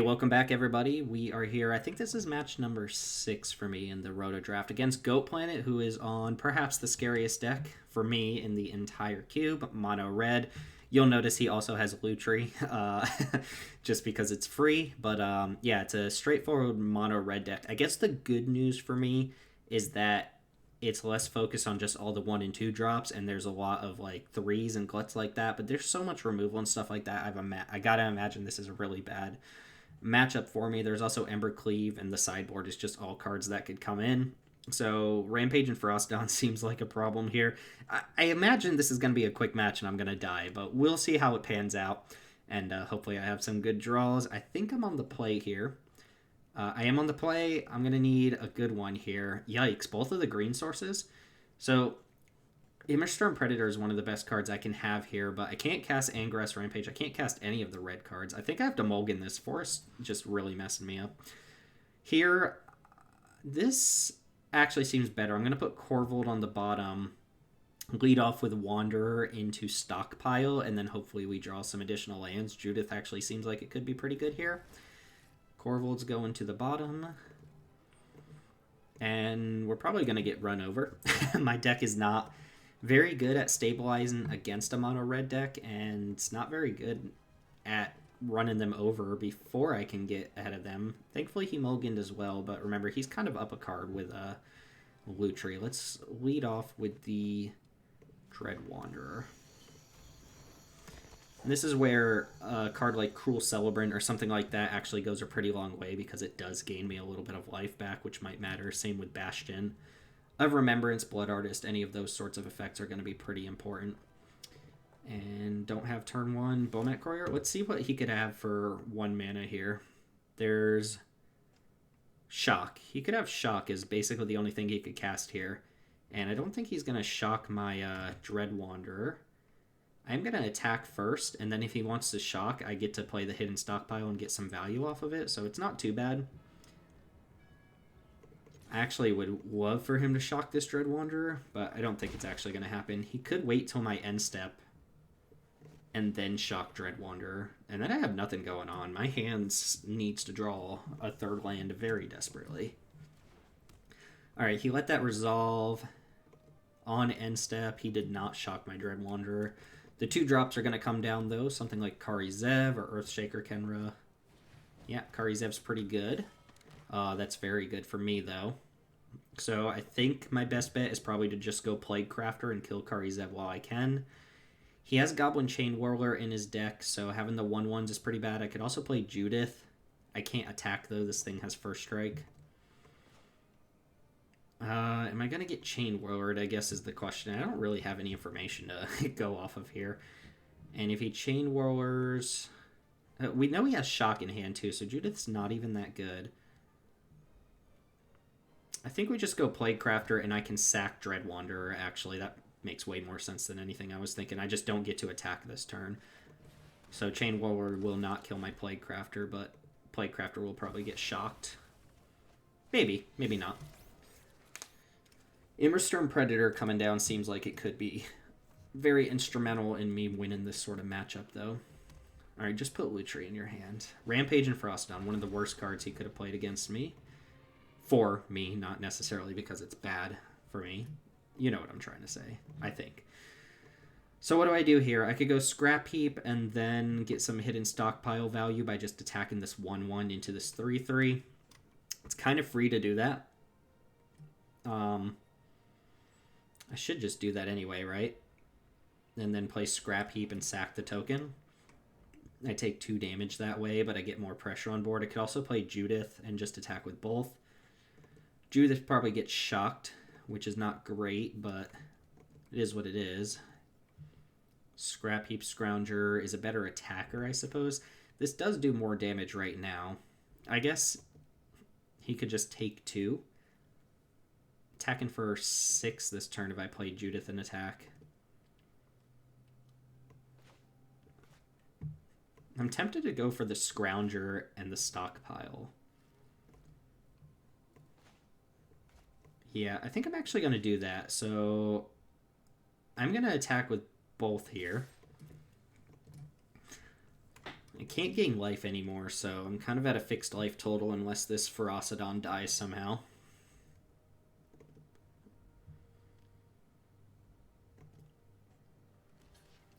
Welcome back, everybody. We are here. I think this is match number 6 for me in the ROTO draft against Goat Planet, who is on perhaps the scariest deck for me in the entire cube, Mono Red. You'll notice he also has Lutri, just because it's free. But yeah, it's a straightforward Mono Red deck. I guess the good news for me is that it's less focused on just all the 1 and 2 drops, and there's a lot of like 3s and gluts like that. But there's so much removal and stuff like that. I gotta imagine this is a really bad matchup for me. There's also Ember Cleave, and the sideboard is just all cards that could come in. So Rampage and Frostdawn seems like a problem here. I imagine this is going to be a quick match and I'm going to die, but we'll see how it pans out. And hopefully I have some good draws. I think I'm on the play here. I am on the play. I'm going to need a good one here. Yikes, both of the green sources. So Immerstorm Predator is one of the best cards I can have here, but I can't cast Angress Rampage. I can't cast any of the red cards. I think I have to mulligan this. Forest just really messing me up. Here, this actually seems better. I'm going to put Corvold on the bottom, lead off with Wanderer into Stockpile, and then hopefully we draw some additional lands. Judith actually seems like it could be pretty good here. Corvold's going to the bottom. And we're probably going to get run over. My deck is not very good at stabilizing against a mono red deck, and it's not very good at running them over before I can get ahead of them. Thankfully he mulliganed as well, but remember he's kind of up a card with Lutri. Let's lead off with the Dread Wanderer. And this is where a card like Cruel Celebrant or something like that actually goes a pretty long way, because it does gain me a little bit of life back, which might matter. Same with Bastion of Remembrance, Blood Artist, any of those sorts of effects are going to be pretty important. And don't have turn 1 Bomet Courier. Let's see what he could have for 1 mana here. There's Shock. He could have Shock as basically the only thing he could cast here. And I don't think he's going to shock my Dread Wanderer. I'm going to attack first, and then if he wants to shock, I get to play the Hidden Stockpile and get some value off of it, so it's not too bad. I actually would love for him to shock this Dread Wanderer, but I don't think it's actually going to happen. He could wait till my end step and then shock Dread Wanderer, and then I have nothing going on. My hands needs to draw a 3rd land very desperately. Alright, he let that resolve on end step. He did not shock my Dread Wanderer. The 2 drops are going to come down, though, something like Kari Zev or Earthshaker Kenra. Yeah, Kari Zev's pretty good. That's very good for me, though. So I think my best bet is probably to just go Plague Crafter and kill Kari Zev while I can. He has Goblin Chain Whirler in his deck, so having the 1/1s is pretty bad. I could also play Judith. I can't attack, though. This thing has First Strike. Am I going to get Chain Whirlered, I guess, is the question. I don't really have any information to go off of here. And if he Chain Whirlers... we know he has Shock in hand, too, so Judith's not even that good. I think we just go Plague Crafter, and I can sack Dread Wanderer, actually. That makes way more sense than anything I was thinking. I just don't get to attack this turn. So Chain Whirler will not kill my Plague Crafter, but Plague Crafter will probably get shocked. Maybe. Maybe not. Immerstorm Predator coming down seems like it could be very instrumental in me winning this sort of matchup, though. Alright, just put Lutri in your hand. Rampage and Frostdawn, one of the worst cards he could have played against me. For me, not necessarily because it's bad for me. You know what I'm trying to say, I think. So what do I do here? I could go Scrap Heap and then get some hidden stockpile value by just attacking this 1/1 into this 3/3. It's kind of free to do that. I should just do that anyway, right? And then play Scrap Heap and sack the token. I take 2 damage that way, but I get more pressure on board. I could also play Judith and just attack with both. Judith probably gets shocked, which is not great, but it is what it is. Scrap Heap Scrounger is a better attacker, I suppose. This does do more damage right now. I guess he could just take 2. Attacking for 6 this turn if I play Judith and attack. I'm tempted to go for the Scrounger and the Stockpile. Yeah, I think I'm actually going to do that. So I'm going to attack with both here. I can't gain life anymore, so I'm kind of at a fixed life total unless this Ferocidon dies somehow.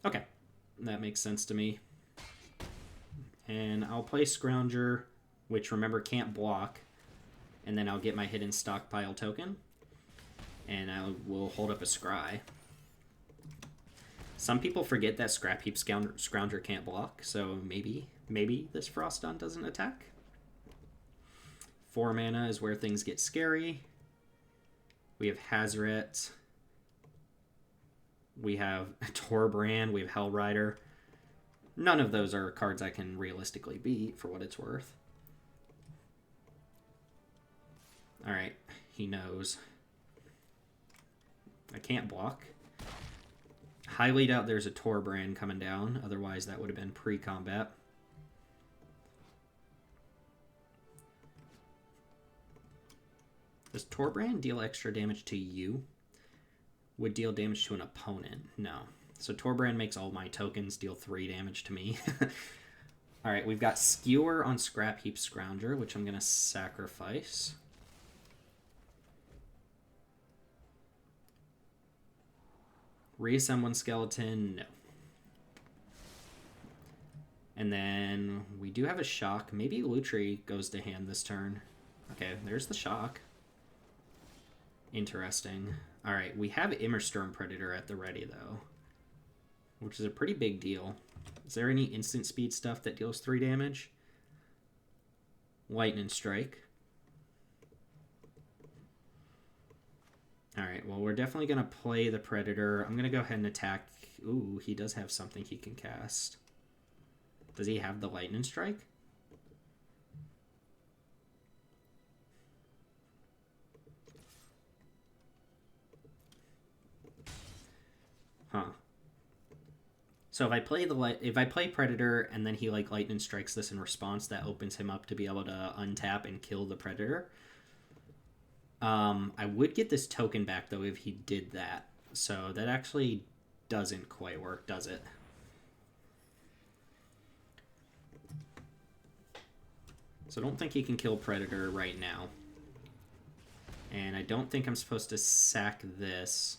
Okay, that makes sense to me. And I'll play Scrounger, which remember can't block, and then I'll get my hidden stockpile token, and I will hold up a Scry. Some people forget that Scrap Heap Scrounger can't block, so maybe this Ferocidon doesn't attack. 4 mana is where things get scary. We have Hazoret. We have Torbrand. We have Hellrider. None of those are cards I can realistically beat for what it's worth. Alright, he knows. I can't block. Highly doubt there's a Torbrand coming down, otherwise that would have been pre-combat. Does Torbrand deal extra damage to you? Would deal damage to an opponent? No. So Torbrand makes all my tokens deal 3 damage to me. Alright, we've got Skewer on Scrap Heap Scrounger, which I'm going to sacrifice. Reassemble Skeleton, no. And then we do have a Shock. Maybe Lutri goes to hand this turn. Okay, there's the Shock. Interesting. Alright, we have Immersturm Predator at the ready, though, which is a pretty big deal. Is there any instant speed stuff that deals 3 damage? Lightning Strike. Alright, well, we're definitely going to play the Predator. I'm going to go ahead and attack. Ooh, he does have something he can cast. Does he have the Lightning Strike? Huh. So if I play Predator and then he like Lightning Strikes this in response, that opens him up to be able to untap and kill the Predator. I would get this token back though if he did that. So that actually doesn't quite work, does it? So I don't think he can kill Predator right now. And I don't think I'm supposed to sack this.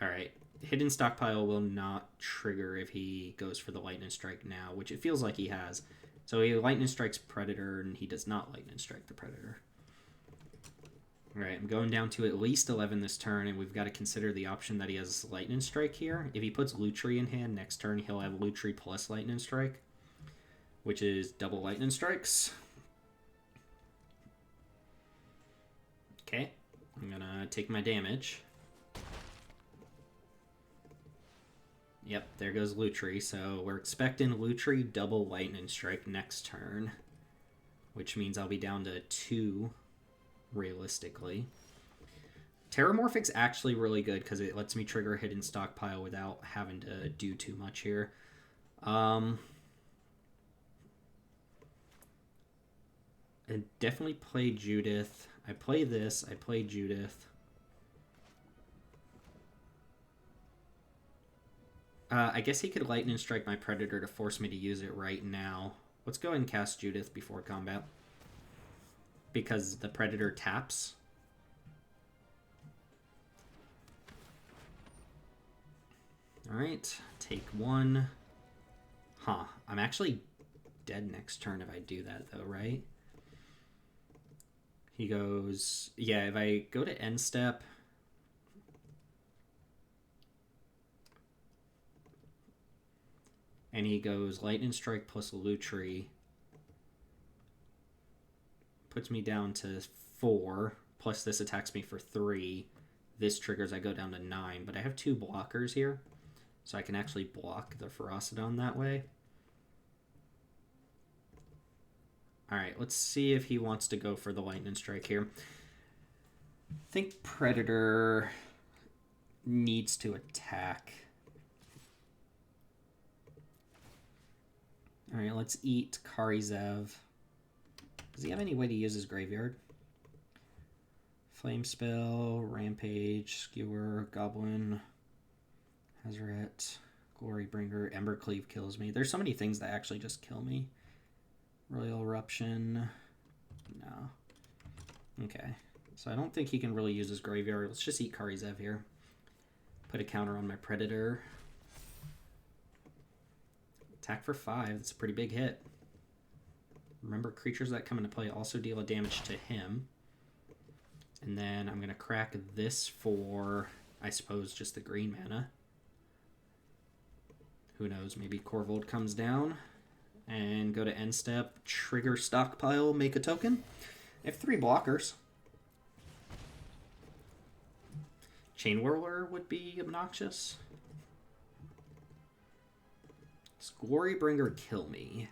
Alright. Hidden Stockpile will not trigger if he goes for the Lightning Strike now, which it feels like he has. So he Lightning Strikes Predator, and he does not Lightning Strike the Predator. Alright, I'm going down to at least 11 this turn, and we've got to consider the option that he has Lightning Strike here. If he puts Lutri in hand next turn, he'll have Lutri plus Lightning Strike, which is double Lightning Strikes. Okay, I'm going to take my damage. Yep, there goes Lutri. So we're expecting Lutri double Lightning Strike next turn, which means I'll be down to 2, realistically. Terramorphic's actually really good because it lets me trigger a Hidden Stockpile without having to do too much here. I definitely play Judith. I play this. I play Judith. I guess he could Lightning Strike my Predator to force me to use it right now. Let's go ahead and cast Judith before combat, because the Predator taps. Alright, take 1. Huh, I'm actually dead next turn if I do that, though, right? He goes... Yeah, if I go to end step... and he goes Lightning Strike plus Lutri, puts me down to 4, plus this attacks me for 3. This triggers, I go down to 9, but I have 2 blockers here, so I can actually block the Ferocidon that way. Alright, let's see if he wants to go for the Lightning Strike here. I think Predator needs to attack. Alright, let's eat Karizev. Does he have any way to use his graveyard? Flame Spell, Rampage, Skewer, Goblin, Hazaret, Glorybringer, Embercleave kills me. There's so many things that actually just kill me. Royal Eruption. No. Okay. So I don't think he can really use his graveyard. Let's just eat Karizev here. Put a counter on my Predator. Attack for 5. That's a pretty big hit. Remember, creatures that come into play also deal a damage to him. And then I'm going to crack this for, I suppose, just the green mana. Who knows? Maybe Korvold comes down. And go to end step, trigger stockpile, make a token. I have 3 blockers. Chain Whirler would be obnoxious. Does Glorybringer kill me?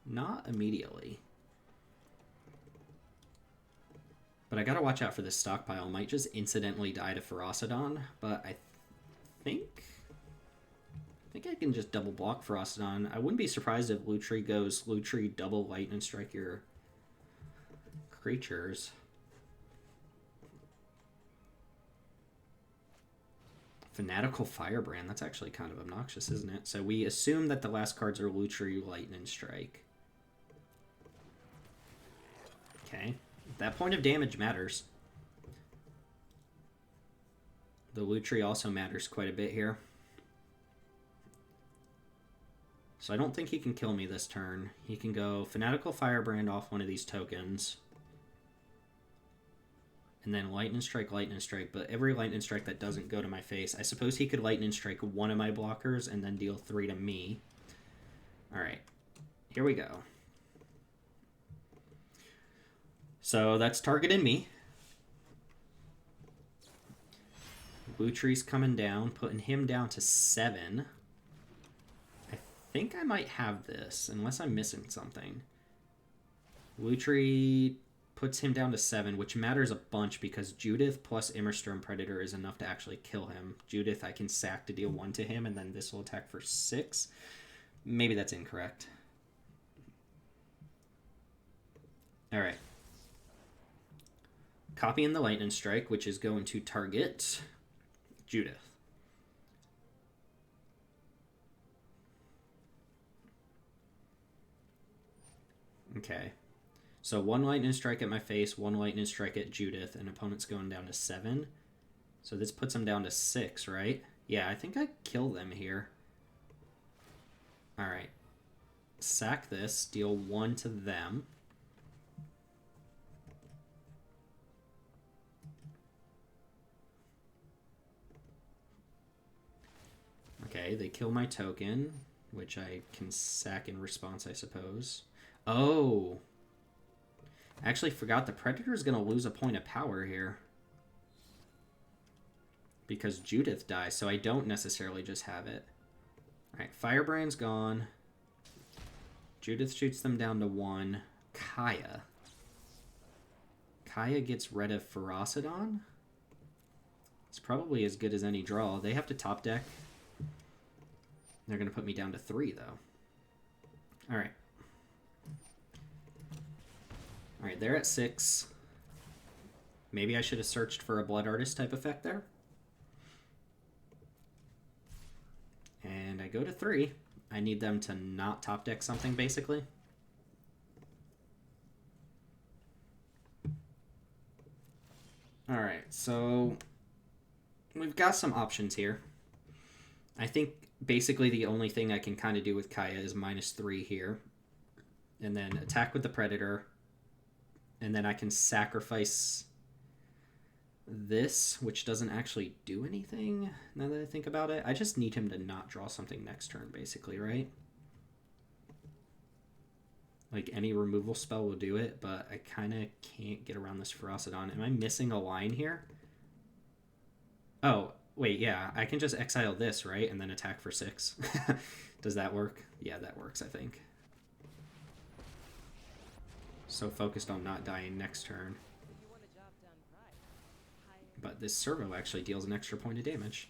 Not immediately. But I gotta watch out for this stockpile. Might just incidentally die to Ferocidon, but I think I can just double block Ferocidon. I wouldn't be surprised if Lutri goes Lutri double Lightning Strike your creatures. Fanatical Firebrand, that's actually kind of obnoxious, isn't it? So we assume that the last cards are Lutri Lightning Strike. Okay. That point of damage matters. The Lutri also matters quite a bit here. So I don't think he can kill me this turn. He can go Fanatical Firebrand off one of these tokens. And then Lightning Strike, but every Lightning Strike that doesn't go to my face. I suppose he could Lightning Strike one of my blockers and then deal 3 to me. Alright, here we go. So that's targeting me. Lutri's coming down, putting him down to 7. I think I might have this, unless I'm missing something. Lutri puts him down to 7, which matters a bunch because Judith plus Immersturm Predator is enough to actually kill him. Judith I can sack to deal 1 to him, and then this will attack for 6. Maybe that's incorrect. Alright. Copying the Lightning Strike, which is going to target Judith. Okay. So 1 Lightning Strike at my face, 1 Lightning Strike at Judith, and opponent's going down to 7. So this puts him down to 6, right? Yeah, I think I kill them here. Alright. Sack this, deal 1 to them. Okay, they kill my token, which I can sack in response, I suppose. Oh! I actually forgot the Predator is going to lose a point of power here. Because Judith dies, so I don't necessarily just have it. Alright, Firebrand's gone. Judith shoots them down to 1. Kaya. Kaya gets rid of Ferocidon? It's probably as good as any draw. They have to top deck. They're going to put me down to 3, though. Alright. Alright, they're at 6. Maybe I should have searched for a Blood Artist type effect there. And I go to 3. I need them to not top deck something, basically. Alright, so we've got some options here. I think basically the only thing I can kind of do with Kaya is -3 here. And then attack with the Predator. And then I can sacrifice this, which doesn't actually do anything, now that I think about it. I just need him to not draw something next turn, basically, right? Like, any removal spell will do it, but I kind of can't get around this Ferocidon. Am I missing a line here? Oh, wait, yeah. I can just exile this, right? And then attack for 6. Does that work? Yeah, that works, I think. So focused on not dying next turn. But this servo actually deals an extra point of damage.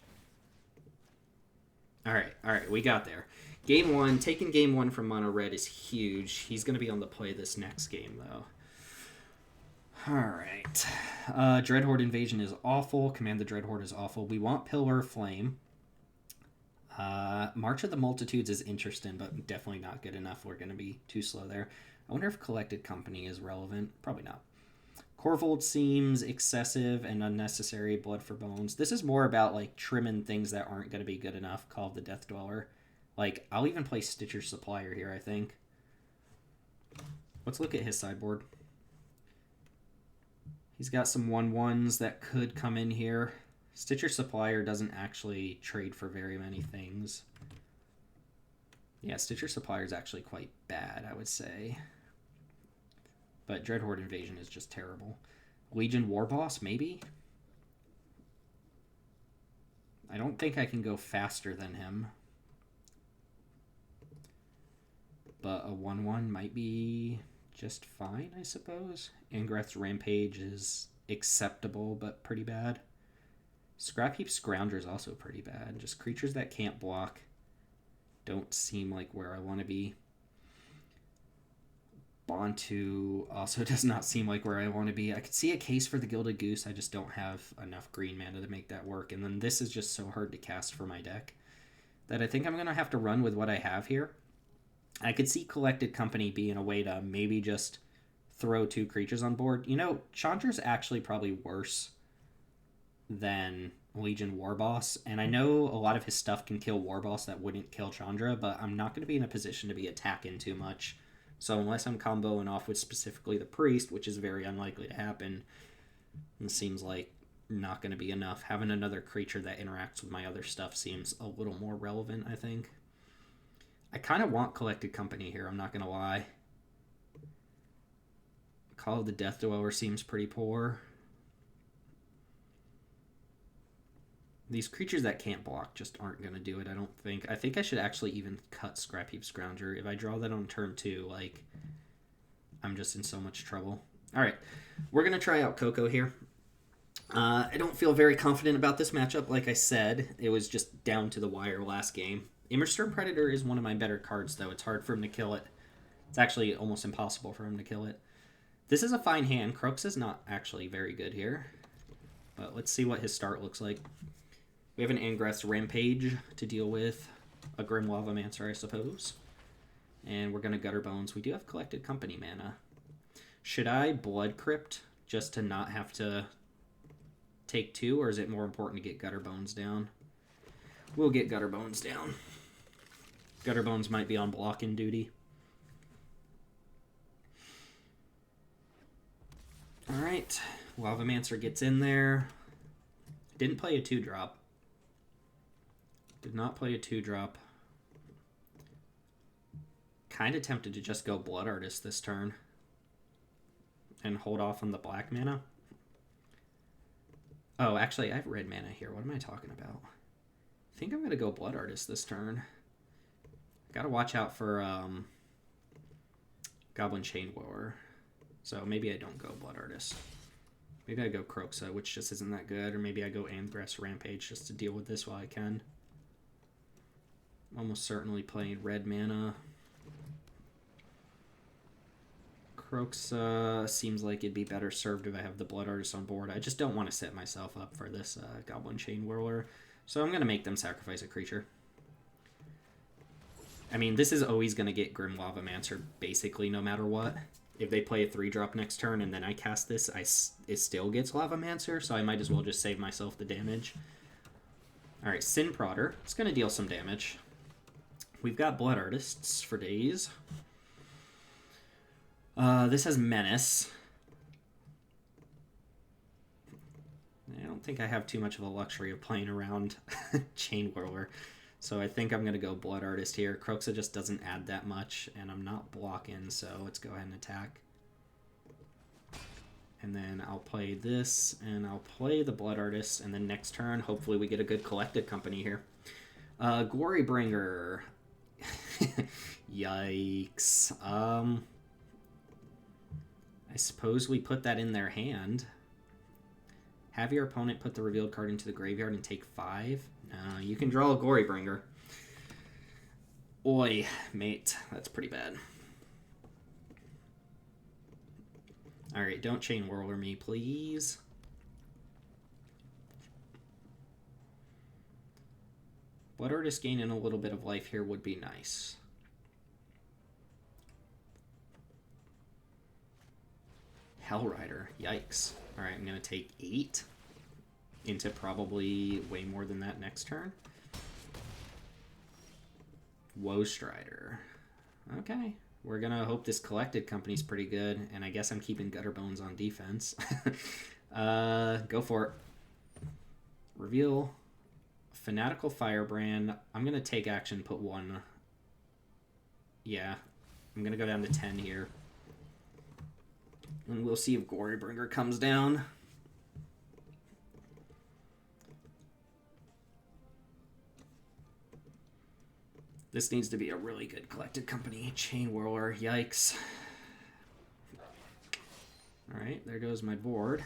Alright, we got there. Game 1, taking game 1 from Mono Red is huge. He's going to be on the play this next game, though. Alright. Dreadhorde Invasion is awful. Command the Dreadhorde is awful. We want Pillar of Flame. March of the Multitudes is interesting, but definitely not good enough. We're going to be too slow there. I wonder if Collected Company is relevant. Probably not. Corvold seems excessive and unnecessary. Blood for Bones. This is more about like trimming things that aren't going to be good enough. Call of the Death Dweller. Like, I'll even play Stitcher Supplier here, I think. Let's look at his sideboard. He's got some 1/1s that could come in here. Stitcher Supplier doesn't actually trade for very many things. Yeah, Stitcher Supplier is actually quite bad, I would say. But Dreadhorde Invasion is just terrible. Legion Warboss, maybe? I don't think I can go faster than him. But a 1/1 might be just fine, I suppose. Angrath's Rampage is acceptable, but pretty bad. Scrapheap Scrounger is also pretty bad. Just creatures that can't block don't seem like where I want to be. Bontu also does not seem like where I want to be. I could see a case for the Gilded Goose. I just don't have enough green mana to make that work. And then this is just so hard to cast for my deck that I think I'm going to have to run with what I have here. I could see Collected Company being a way to maybe just throw 2 creatures on board. You know, Chandra's actually probably worse than Legion Warboss, and I know a lot of his stuff can kill Warboss that wouldn't kill Chandra, but I'm not going to be in a position to be attacking too much. So unless I'm comboing off with specifically the Priest, which is very unlikely to happen, it seems like not going to be enough. Having another creature that interacts with my other stuff seems a little more relevant, I think. I kind of want Collected Company here, I'm not going to lie. Call of the Death Dweller seems pretty poor. These creatures that can't block just aren't going to do it, I don't think. I think I should actually even cut Scrapheap Scrounger. If I draw that on turn 2, like, I'm just in so much trouble. Alright, we're going to try out Coco here. I don't feel very confident about this matchup, like I said. It was just down to the wire last game. Immersturm Predator is one of my better cards, though. It's hard for him to kill it. It's actually almost impossible for him to kill it. This is a fine hand. Crux is not actually very good here. But let's see what his start looks like. We have an Angrath's Rampage to deal with. A Grim Lavamancer, I suppose. And we're going to Gutter Bones. We do have Collected Company mana. Should I Blood Crypt just to not have to take 2, or is it more important to get Gutter Bones down? We'll get Gutter Bones down. Gutter Bones might be on blocking duty. Alright, Lavamancer gets in there. Didn't play a 2-drop. Did not play a 2-drop. Kind of tempted to just go Blood Artist this turn. And hold off on the black mana. Oh, actually, I have red mana here. What am I talking about? I think I'm going to go Blood Artist this turn. Gotta watch out for Goblin Chainwhirler. So maybe I don't go Blood Artist. Maybe I go Croxa, which just isn't that good. Or maybe I go Angrath's Rampage just to deal with this while I can. I'm almost certainly playing red mana. Croxa seems like it'd be better served if I have the Blood Artist on board. I just don't want to set myself up for this Goblin Chainwhirler. So I'm going to make them sacrifice a creature. I mean, this is always going to get Grim Lavamancer basically no matter what. If they play a 3-drop next turn and then I cast this, it still gets Lavamancer, so I might as well just save myself the damage. Alright, Sin Prodder. It's going to deal some damage. We've got Blood Artists for days. This has Menace. I don't think I have too much of a luxury of playing around Chainwhirler. So I think I'm going to go Blood Artist here. Croxa just doesn't add that much, and I'm not blocking, so let's go ahead and attack. And then I'll play this, and I'll play the Blood Artist, and then next turn, hopefully we get a good Collected Company here. Glorybringer. Yikes. I suppose we put that in their hand. Have your opponent put the revealed card into the graveyard and take 5? No, you can draw a Glorybringer. Oi, mate. That's pretty bad. Alright, don't Chain Whirler me, please. Blood Artist gaining a little bit of life here would be nice. Hellrider, yikes. Alright, I'm going to take 8 into probably way more than that next turn. Woe Strider. Okay, we're going to hope this Collected Company's pretty good, and I guess I'm keeping Gutter Bones on defense. Go for it. Reveal Fanatical Firebrand. I'm going to take action, put 1. Yeah, I'm going to go down to 10 here. And we'll see if Gorybringer comes down. This needs to be a really good Collected Company. Chain Whirler, yikes. Alright, there goes my board.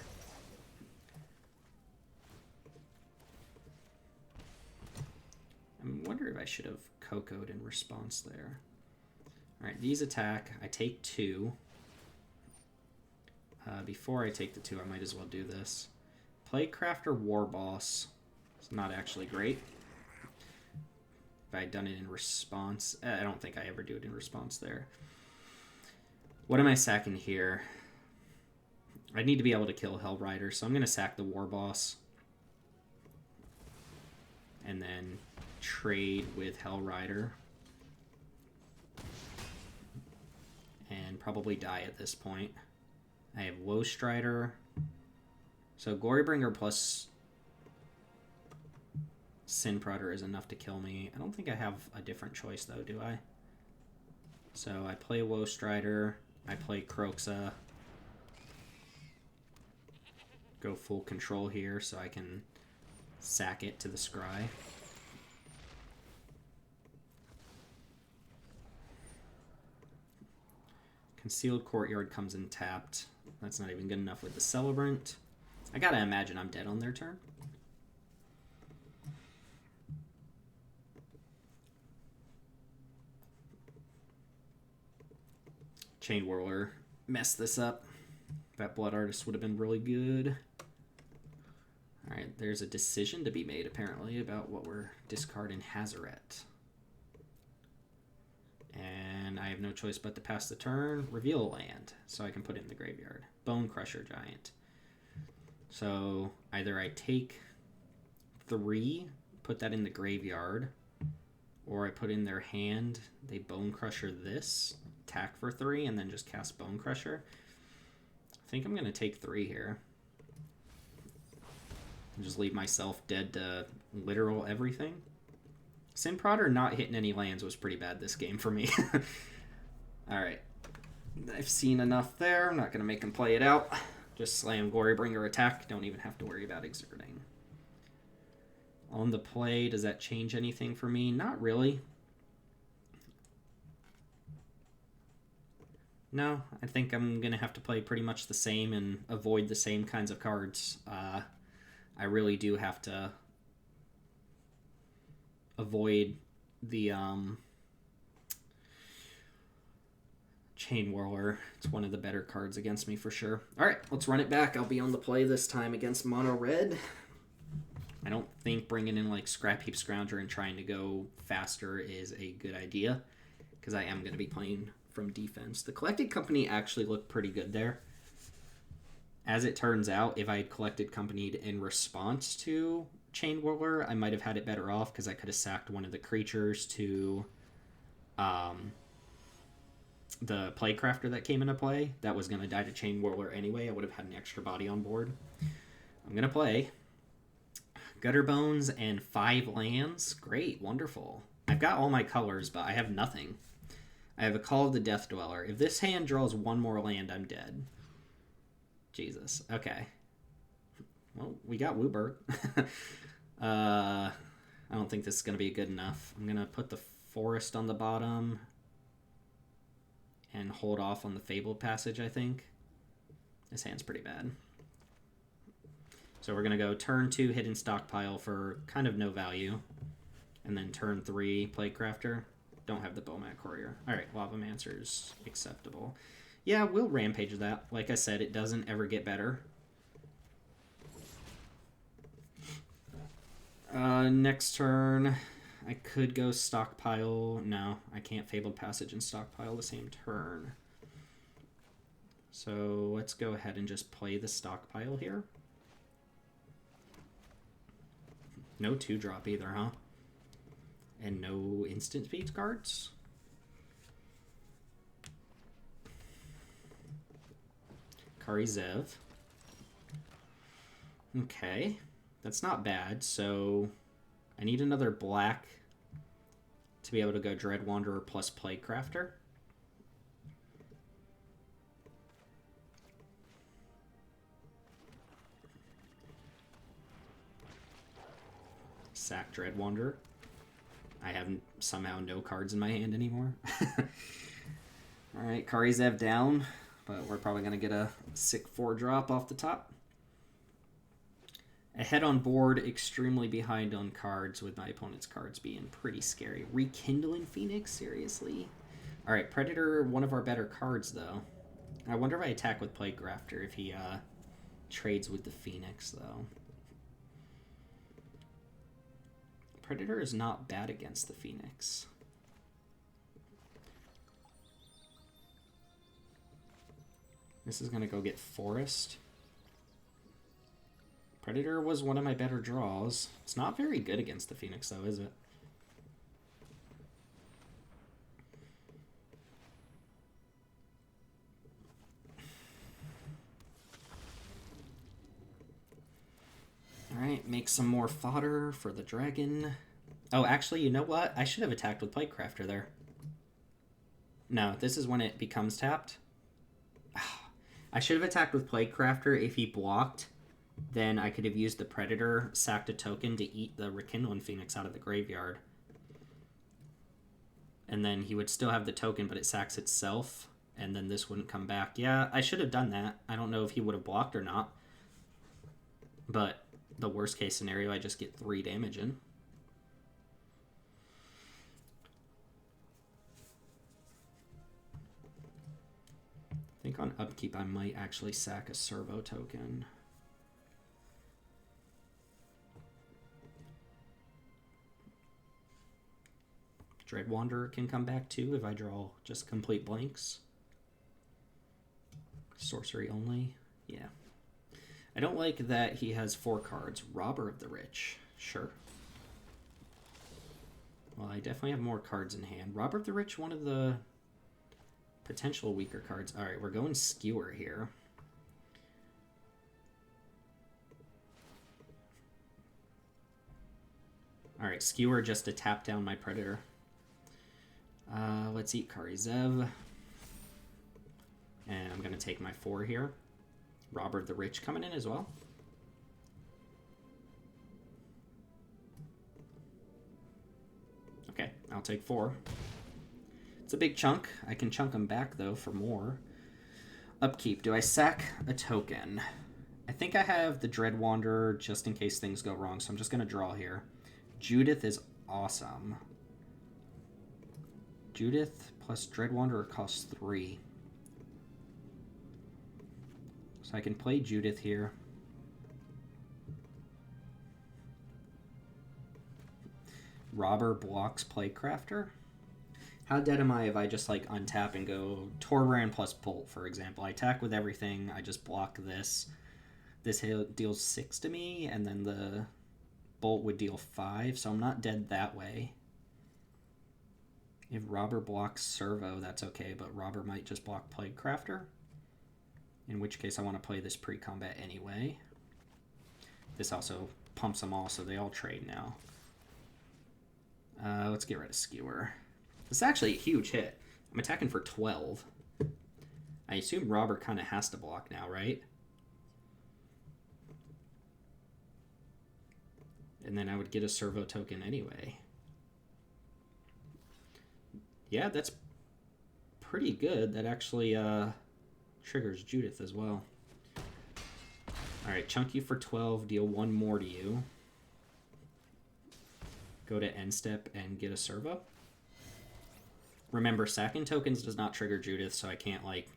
I wonder if I should have Coco'd in response there. Alright, these attack. I take 2. Before I take the 2, I might as well do this. Playcrafter War Boss. It's not actually great. If I had done it in response, I don't think I ever do it in response there. What am I sacking here? I need to be able to kill Hellrider, so I'm going to sack the War Boss. And then trade with Hellrider. And probably die at this point. I have Woe Strider. So Gorybringer plus Sin Prodder is enough to kill me. I don't think I have a different choice, though, do I? So I play Woe Strider. I play Kroxa. Go full control here so I can sack it to the Scry. Concealed Courtyard comes in tapped. That's not even good enough with the Celebrant. I gotta imagine I'm dead on their turn. Chain Whirler messed this up. That Blood Artist would have been really good. Alright, there's a decision to be made, apparently, about what we're discarding Hazaret. And I have no choice but to pass the turn. Reveal a land, so I can put it in the graveyard. Bone Crusher Giant. So either I take 3, put that in the graveyard, or I put in their hand, they Bone Crusher this, attack for 3, and then just cast Bone Crusher. I think I'm going to take 3 here. And just leave myself dead to literal everything. Sin Prodder not hitting any lands was pretty bad this game for me. Alright. I've seen enough there. I'm not going to make him play it out. Just slam Gorybringer attack. Don't even have to worry about exerting. On the play, does that change anything for me? Not really. No, I think I'm going to have to play pretty much the same and avoid the same kinds of cards. I really do have to avoid the Chain Whirler. It's one of the better cards against me for sure. Alright, let's run it back. I'll be on the play this time against Mono Red. I don't think bringing in like Scrap Heap Scrounger and trying to go faster is a good idea, because I am going to be playing from defense. The Collected Company actually looked pretty good there. As it turns out, if I had Collected Companied in response to Chain Whirler, I might have had it better off, because I could have sacked one of the creatures to the Playcrafter that came into play. That was going to die to Chain Whirler anyway. I would have had an extra body on board. I'm going to play Gutter Bones and 5 lands. Great, wonderful. I've got all my colors, but I have nothing. I have a Call of the Death Dweller. If this hand draws one more land, I'm dead. Jesus. Okay. Well, we got Wooburg. I don't think this is going to be good enough. I'm going to put the Forest on the bottom and hold off on the Fabled Passage, I think. This hand's pretty bad. So we're going to go turn 2 Hidden Stockpile for kind of no value. And then turn 3 Playcrafter. Don't have the Bowmat Courier. Alright, Lava Mancer's acceptable. Yeah, we'll rampage that. Like I said, it doesn't ever get better. Next turn, I could go stockpile. No, I can't Fabled Passage and stockpile the same turn. So let's go ahead and just play the stockpile here. No 2-drop either, huh? And no instant speed cards? Karizev. Okay. That's not bad, so I need another black to be able to go Dread Wanderer plus Plague Crafter. Sack Dread Wanderer. I have somehow no cards in my hand anymore. Alright, Karizev down, but we're probably going to get a sick 4-drop off the top. Ahead on board, extremely behind on cards, with my opponent's cards being pretty scary. Rekindling Phoenix? Seriously? Alright, Predator, one of our better cards, though. I wonder if I attack with Plague Grafter if he trades with the Phoenix, though. Predator is not bad against the Phoenix. This is going to go get Forest. Predator was one of my better draws. It's not very good against the Phoenix, though, is it? Alright, make some more fodder for the dragon. Oh, actually, you know what? I should have attacked with Plightcrafter there. No, this is when it becomes tapped. I should have attacked with Plightcrafter if he blocked. Then I could have used the Predator, sacked a token to eat the Rekindling Phoenix out of the graveyard. And then he would still have the token, but it sacks itself. And then this wouldn't come back. Yeah, I should have done that. I don't know if he would have blocked or not. But the worst case scenario, I just get 3 damage in. I think on upkeep, I might actually sack a servo token. Dread Wanderer can come back too if I draw just complete blanks. Sorcery only. Yeah. I don't like that he has 4 cards. Robber of the Rich. Sure. Well, I definitely have more cards in hand. Robber of the Rich, one of the potential weaker cards. Alright, we're going Skewer here. Alright, Skewer just to tap down my Predator. Let's eat Karizev. And I'm going to take my 4 here. Robber of the Rich coming in as well. Okay, I'll take 4. It's a big chunk. I can chunk them back, though, for more. Upkeep. Do I sack a token? I think I have the Dread Wanderer just in case things go wrong, so I'm just going to draw here. Judith is awesome. Judith plus Dread Wanderer costs 3. So I can play Judith here. Robber blocks Plightcrafter. How dead am I if I just like untap and go Torbrand plus Bolt, for example? I attack with everything. I just block this. This deals 6 to me, and then the Bolt would deal 5, so I'm not dead that way. If Robber blocks Servo, that's okay, but Robber might just block Plightcrafter. In which case I want to play this pre-combat anyway. This also pumps them all, so they all trade now. Let's get rid of Skewer. This is actually a huge hit. I'm attacking for 12. I assume Robber kind of has to block now, right? And then I would get a servo token anyway. Yeah, that's pretty good. That actually triggers Judith as well. Alright, chunk you for 12, deal 1 more to you. Go to end step and get a servo. Remember, sacking tokens does not trigger Judith, so I can't, like,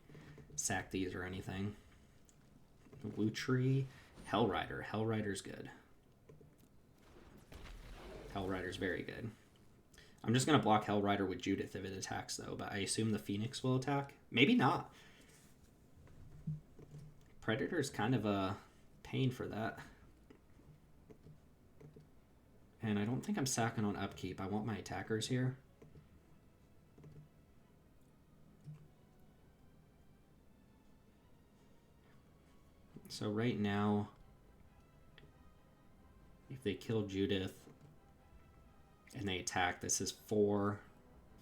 sack these or anything. Lutri, Hellrider. Hellrider's good. Hellrider's very good. I'm just going to block Hellrider with Judith if it attacks, though, but I assume the Phoenix will attack. Maybe not. Predator's kind of a pain for that. And I don't think I'm sacking on upkeep. I want my attackers here. So right now, if they kill Judith and they attack, this is 4,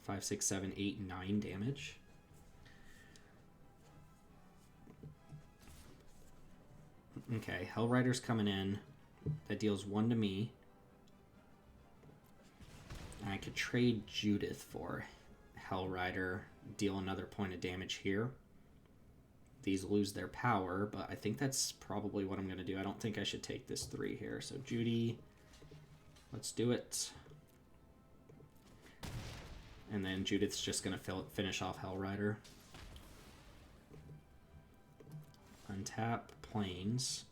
5, 6, 7, 8, 9 damage. Okay, Hellrider's coming in. That deals 1 to me. I could trade Judith for Hellrider, deal another point of damage here. These lose their power, but I think that's probably what I'm going to do. I don't think I should take this 3 here. So Judy, let's do it. And then Judith's just going to finish off Hellrider. Untap, Plains.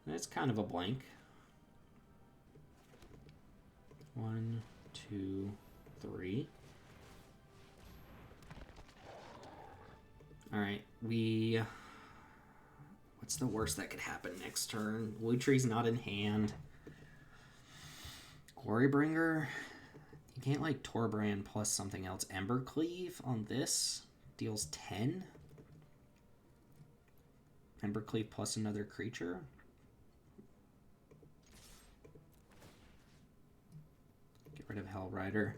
It's kind of a blank. 1, 2, 3. Alright, what's the worst that could happen next turn? Lutri's not in hand. Glorybringer? You can't like Torbrand plus something else. Embercleave on this deals 10. Embercleave plus another creature. Get rid of Hellrider.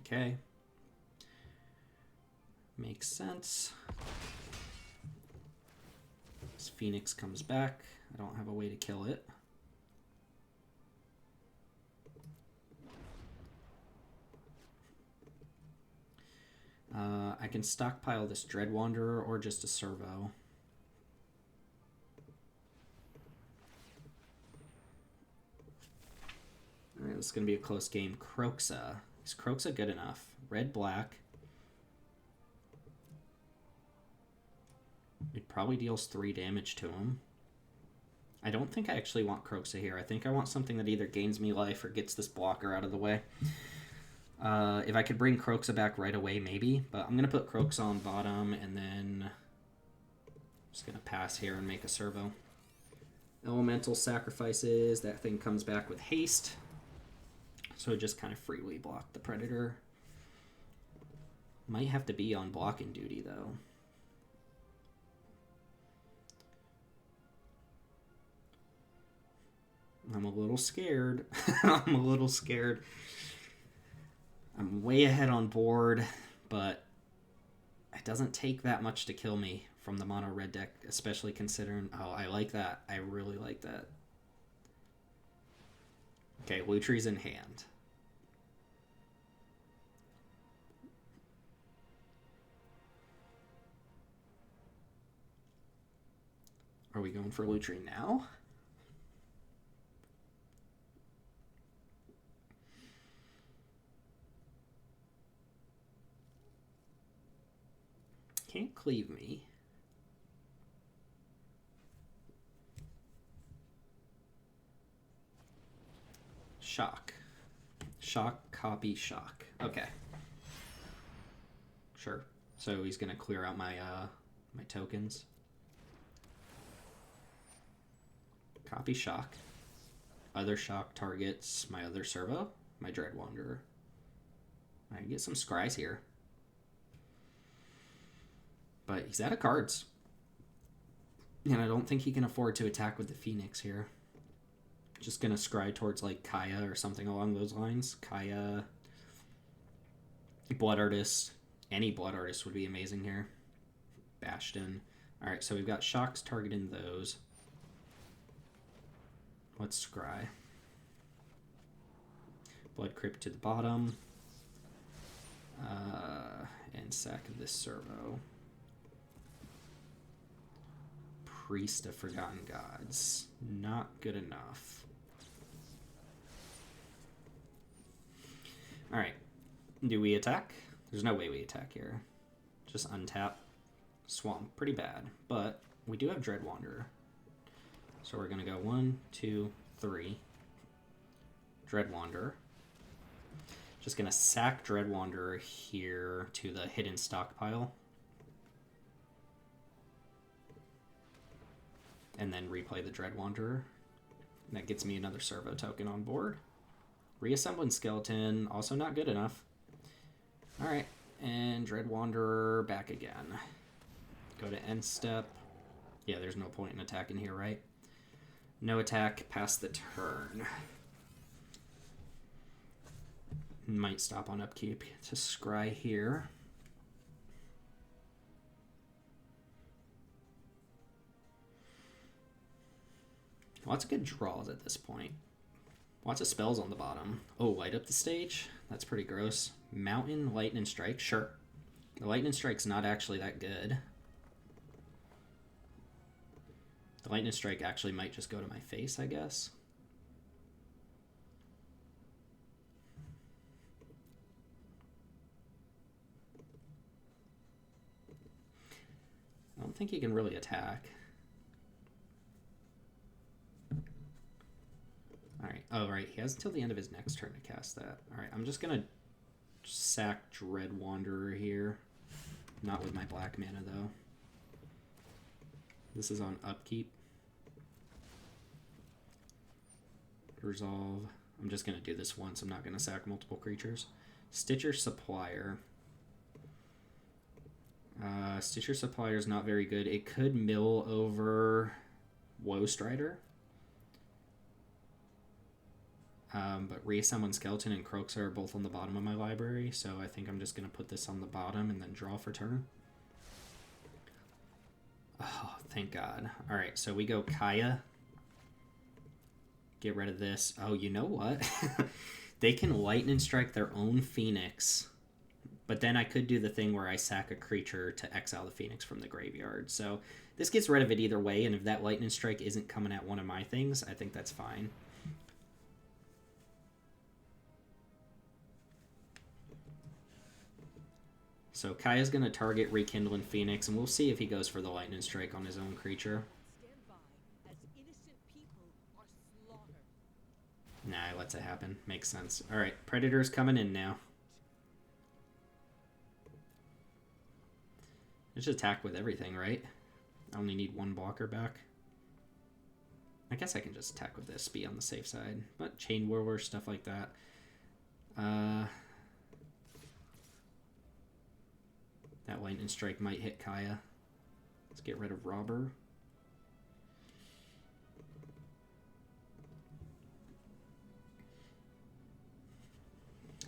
Okay. Makes sense. This Phoenix comes back. I don't have a way to kill it. I can stockpile this Dread Wanderer or just a Servo. Alright, this is going to be a close game. Croxa. Is Croxa good enough? Red, black. It probably deals 3 damage to him. I don't think I actually want Croxa here. I think I want something that either gains me life or gets this blocker out of the way. If I could bring Croxa back right away, maybe. But I'm going to put Croxa on bottom, and then I'm just going to pass here and make a Servo. Elemental sacrifices. That thing comes back with haste. So just kind of freely block the Predator. Might have to be on blocking duty, though. I'm a little scared. I'm a little scared. I'm way ahead on board, but it doesn't take that much to kill me from the mono red deck, especially considering... Oh, I like that. I really like that. Okay, Lutri's in hand. Are we going for Lutri now? Can't cleave me. Shock. Shock, copy, shock. Okay. Sure. So he's gonna clear out my my tokens. Copy shock. Other shock targets my other servo, my Dread Wanderer. I can get some scries here. But he's out of cards. And I don't think he can afford to attack with the Phoenix here. Just gonna scry towards like Kaya or something along those lines. Kaya, Blood Artist. Any Blood Artist would be amazing here. Bastion. Alright, so we've got shocks targeting those. Let's scry. Blood Crypt to the bottom. And sack of this servo. Priest of Forgotten Gods. Not good enough. Alright. Do we attack? There's no way we attack here. Just untap. Swamp. Pretty bad. But we do have Dread Wanderer. So we're going to go 1, 2, 3. Dread Wanderer. Just going to sack Dread Wanderer here to the hidden stockpile. And then replay the Dread Wanderer. And that gets me another servo token on board. Reassembling Skeleton, also not good enough. Alright, and Dread Wanderer back again. Go to end step. Yeah, there's no point in attacking here, right? No attack, pass the turn. Might stop on upkeep to scry here. Lots of good draws at this point. Lots of spells on the bottom. Oh, light up the stage? That's pretty gross. Mountain, Lightning Strike, sure. The Lightning Strike's not actually that good. The Lightning Strike actually might just go to my face, I guess. I don't think he can really attack. Alright, oh right, he has until the end of his next turn to cast that. Alright, I'm just gonna sack Dread Wanderer here. Not with my black mana though. This is on upkeep. Resolve. I'm just gonna do this once, I'm not gonna sack multiple creatures. Stitcher Supplier. Stitcher Supplier is not very good. It could mill over Woe Strider. But Reassembling Skeleton and Croaks are both on the bottom of my library, so I think I'm just going to put this on the bottom and then draw for turn. Oh, thank God. Alright, so we go Kaya. Get rid of this. Oh, you know what? They can Lightning Strike their own Phoenix, but then I could do the thing where I sack a creature to exile the Phoenix from the graveyard. So this gets rid of it either way, and if that Lightning Strike isn't coming at one of my things, I think that's fine. So Kaya's going to target Rekindling Phoenix, and we'll see if he goes for the Lightning Strike on his own creature. Nah, he lets it happen. Makes sense. Alright, Predator's coming in now. Let's just attack with everything, right? I only need one blocker back. I guess I can just attack with this, be on the safe side. But Chain Whirler, stuff like that. That Lightning Strike might hit Kaya. Let's get rid of Robber.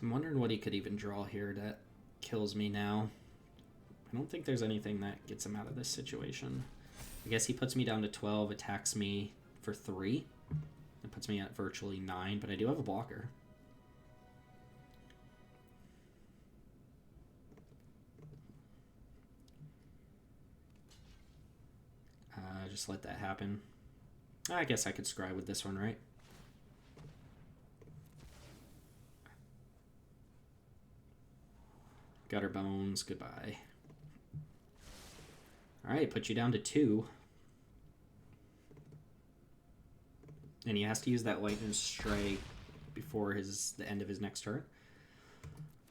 I'm wondering what he could even draw here that kills me now. I don't think there's anything that gets him out of this situation. I guess he puts me down to 12, attacks me for 3. It puts me at virtually 9, but I do have a blocker. Just let that happen. I guess I could scry with this one, right? Gutter Bones, goodbye. Alright, put you down to 2. And he has to use that Lightning Strike before the end of his next turn.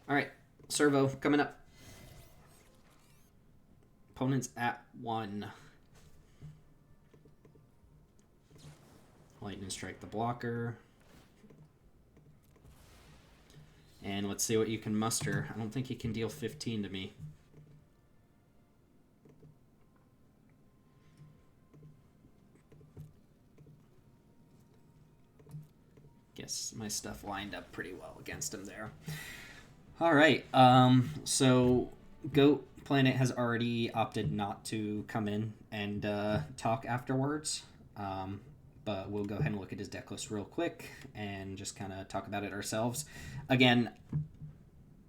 Alright, Servo, coming up. Opponent's at 1. Lightning Strike the blocker. And let's see what you can muster. I don't think he can deal 15 to me. Guess my stuff lined up pretty well against him there. Alright, so Goat Planet has already opted not to come in and talk afterwards. But we'll go ahead and look at his deck list real quick and just kind of talk about it ourselves. Again,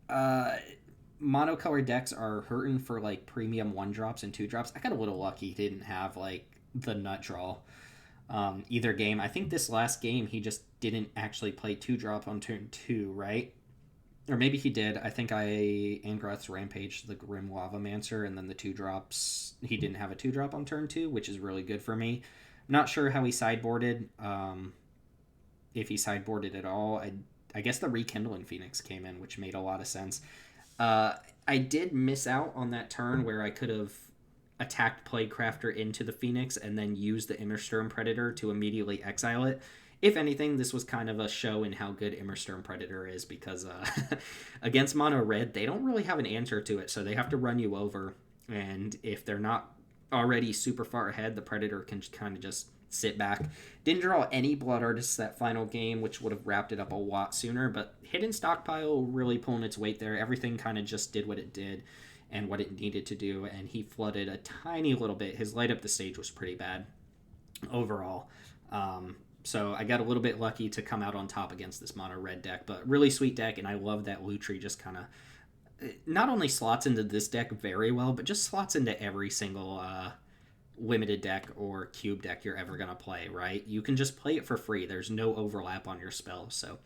monocolored decks are hurting for like premium 1-drops and 2-drops. I got a little lucky he didn't have like the nut draw either game. I think this last game he just didn't actually play 2-drop on turn 2, right? Or maybe he did. I think I Angrath's Rampage, the Grim Lava Mancer, and then the 2 drops. He didn't have a 2 drop on turn 2, which is really good for me. I'm not sure how he sideboarded. If he sideboarded at all. I guess the Rekindling Phoenix came in, which made a lot of sense. I did miss out on that turn where I could have attacked Plaguecrafter into the Phoenix and then used the Immersturm Predator to immediately exile it. If anything, this was kind of a show in how good Immersturm Predator is because against Mono Red, they don't really have an answer to it, so they have to run you over. And if they're not already super far ahead, the Predator can kind of just sit back. Didn't draw any Blood Artists that final game, which would have wrapped it up a lot sooner, but Hidden Stockpile really pulling its weight there. Everything kind of just did what it did and what it needed to do, and he flooded a tiny little bit. His light up the stage was pretty bad overall. So I got a little bit lucky to come out on top against this mono red deck, but really sweet deck, and I love that Lutri just kind of not only slots into this deck very well, but just slots into every single limited deck or cube deck you're ever going to play, right? You can just play it for free. There's no overlap on your spells. So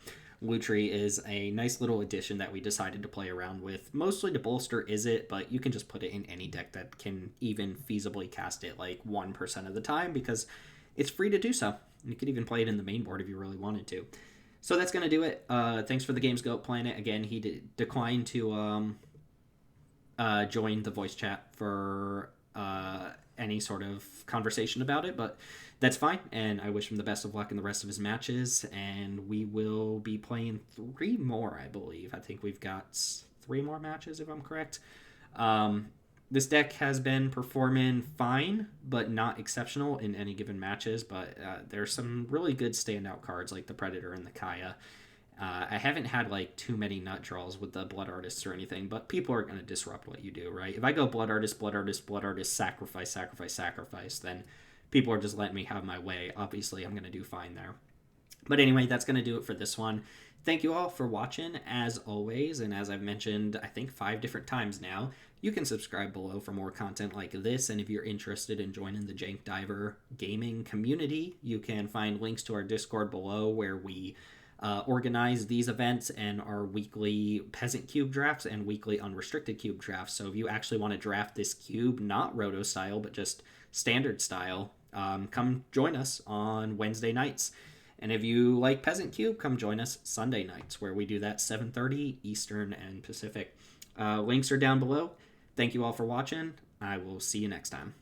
Lutri is a nice little addition that we decided to play around with, mostly to bolster Is It, but you can just put it in any deck that can even feasibly cast it like 1% of the time because it's free to do so. You could even play it in the main board if you really wanted to. So that's going to do it. Thanks for the Games Goat Planet. Again, he declined to join the voice chat for any sort of conversation about it, but that's fine, and I wish him the best of luck in the rest of his matches, and we will be playing 3 more, I believe. I think we've got 3 more matches, if I'm correct. This deck has been performing fine, but not exceptional in any given matches, but there's some really good standout cards like the Predator and the Kaya. I haven't had like too many nut draws with the Blood Artists or anything, but people are going to disrupt what you do, right? If I go Blood Artist, Blood Artist, Blood Artist, sacrifice, sacrifice, sacrifice, then people are just letting me have my way. Obviously, I'm going to do fine there. But anyway, that's going to do it for this one. Thank you all for watching, as always, and as I've mentioned, I think 5 different times now, you can subscribe below for more content like this, and if you're interested in joining the Jank Diver gaming community, you can find links to our Discord below where we organize these events and our weekly Peasant Cube drafts and weekly Unrestricted Cube drafts. So if you actually want to draft this cube, not Roto style, but just standard style, come join us on Wednesday nights. And if you like Peasant Cube, come join us Sunday nights, where we do that 7:30 Eastern and Pacific. Links are down below. Thank you all for watching. I will see you next time.